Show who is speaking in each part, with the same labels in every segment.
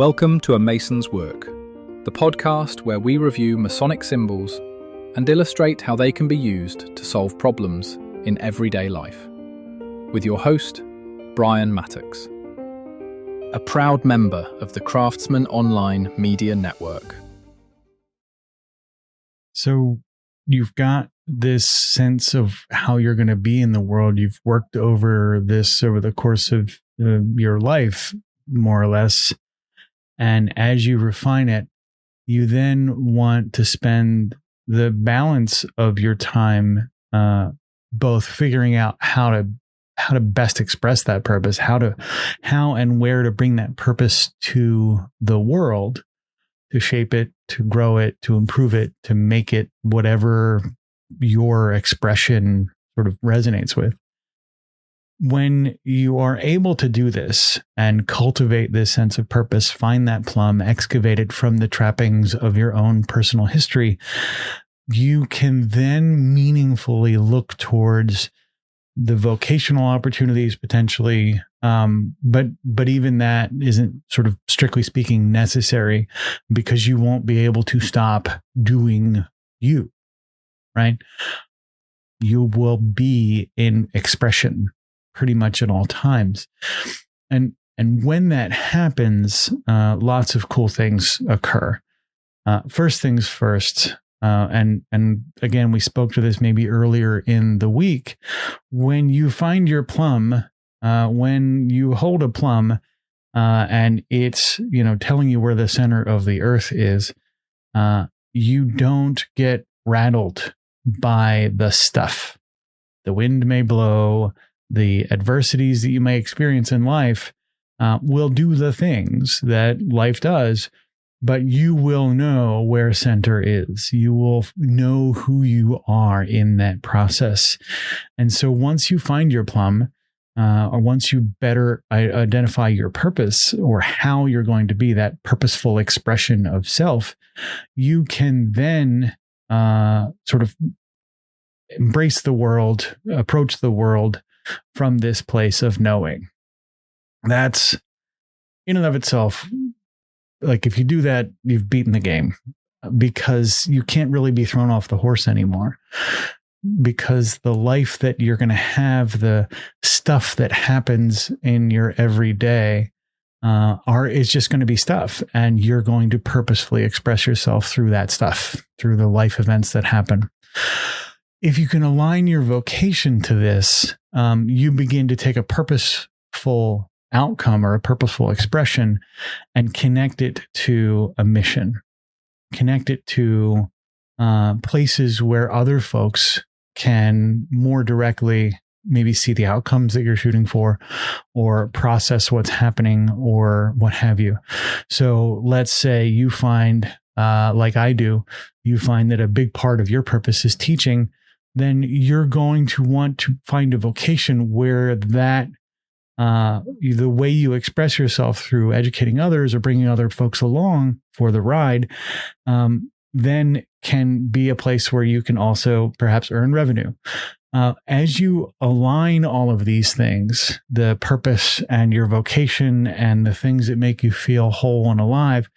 Speaker 1: Welcome to A Mason's Work, the podcast where we review Masonic symbols and illustrate how they can be used to solve problems in everyday life. With your host, Brian Mattox, a proud member of the Craftsman Online Media Network.
Speaker 2: So you've got this sense of how you're going to be in the world. You've worked over this over the course of your life, more or less. And as you refine it, you then want to spend the balance of your time both figuring out how to best express that purpose, how and where to bring that purpose to the world, to shape it, to grow it, to improve it, to make it whatever your expression sort of resonates with. When you are able to do this and cultivate this sense of purpose, find that plumb, excavate it from the trappings of your own personal history, you can then meaningfully look towards the vocational opportunities potentially. But even that isn't, sort of strictly speaking, necessary, because you won't be able to stop doing you, right? You will be in expression pretty much at all times. And when that happens, lots of cool things occur. First things first, and again, we spoke to this maybe earlier in the week. When you find your plumb, when you hold a plumb, and it's, telling you where the center of the earth is, you don't get rattled by the stuff. The wind may blow. The adversities that you may experience in life will do the things that life does, but you will know where center is. You will know who you are in that process. And so once you find your plumb, or once you better identify your purpose or how you're going to be that purposeful expression of self, you can then sort of embrace the world, approach the world from this place of knowing. That's, in and of itself, like, if you do that, you've beaten the game, because you can't really be thrown off the horse anymore, because the life that you're going to have, the stuff that happens in your everyday is just going to be stuff, and you're going to purposefully express yourself through that stuff, through the life events that happen. If you can align your vocation to this, you begin to take a purposeful outcome or a purposeful expression and connect it to a mission, connect it to places where other folks can more directly maybe see the outcomes that you're shooting for, or process what's happening, or what have you. So let's say you find, like I do, you find that a big part of your purpose is teaching. Then you're going to want to find a vocation where that the way you express yourself through educating others or bringing other folks along for the ride, then can be a place where you can also perhaps earn revenue. As you align all of these things, the purpose and your vocation and the things that make you feel whole and alive,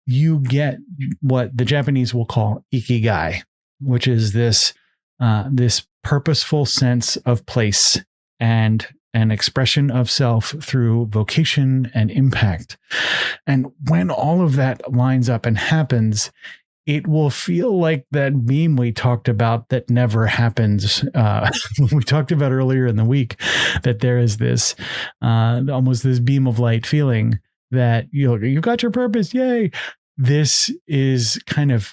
Speaker 2: you get what the Japanese will call Ikigai, which is this purposeful sense of place and an expression of self through vocation and impact. And when all of that lines up and happens, it will feel like that beam we talked about that never happens. We talked about earlier in the week that there is this almost this beam of light feeling that you got your purpose. Yay. This is kind of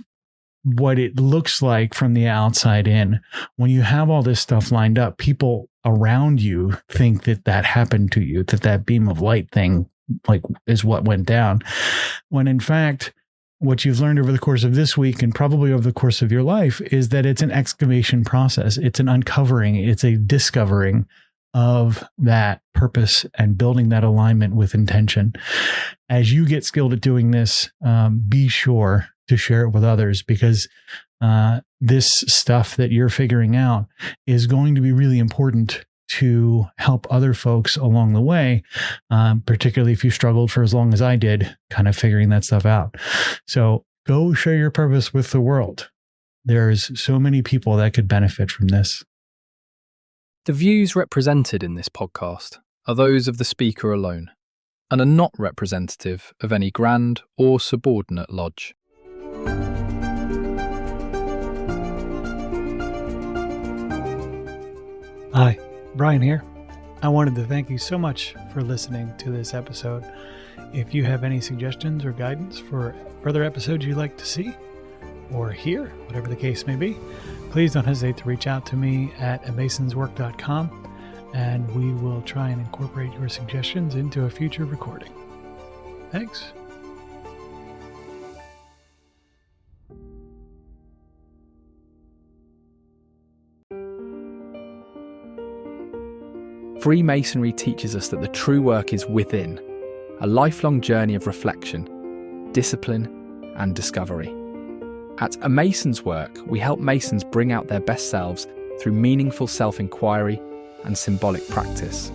Speaker 2: what it looks like from the outside in. When you have all this stuff lined up, people around you think that happened to you, that beam of light thing is what went down. When in fact, what you've learned over the course of this week, and probably over the course of your life, is that it's an excavation process. It's an uncovering. It's a discovering of that purpose and building that alignment with intention. As you get skilled at doing this, be sure to share it with others, because this stuff that you're figuring out is going to be really important to help other folks along the way, particularly if you struggled for as long as I did, kind of figuring that stuff out. So go share your purpose with the world. There's so many people that could benefit from this.
Speaker 1: The views represented in this podcast are those of the speaker alone and are not representative of any grand or subordinate lodge.
Speaker 2: Hi, Brian here. I wanted to thank you so much for listening to this episode. If you have any suggestions or guidance for further episodes you'd like to see or hear, whatever the case may be, please don't hesitate to reach out to me at amasonswork.com, and we will try and incorporate your suggestions into a future recording. Thanks.
Speaker 1: Freemasonry teaches us that the true work is within, a lifelong journey of reflection, discipline, and discovery. At A Mason's Work, we help Masons bring out their best selves through meaningful self-inquiry and symbolic practice.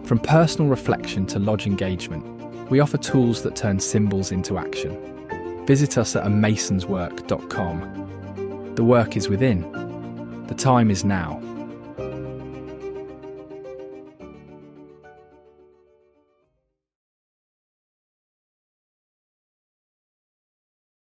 Speaker 1: From personal reflection to lodge engagement, we offer tools that turn symbols into action. Visit us at amasonswork.com. The work is within. The time is now.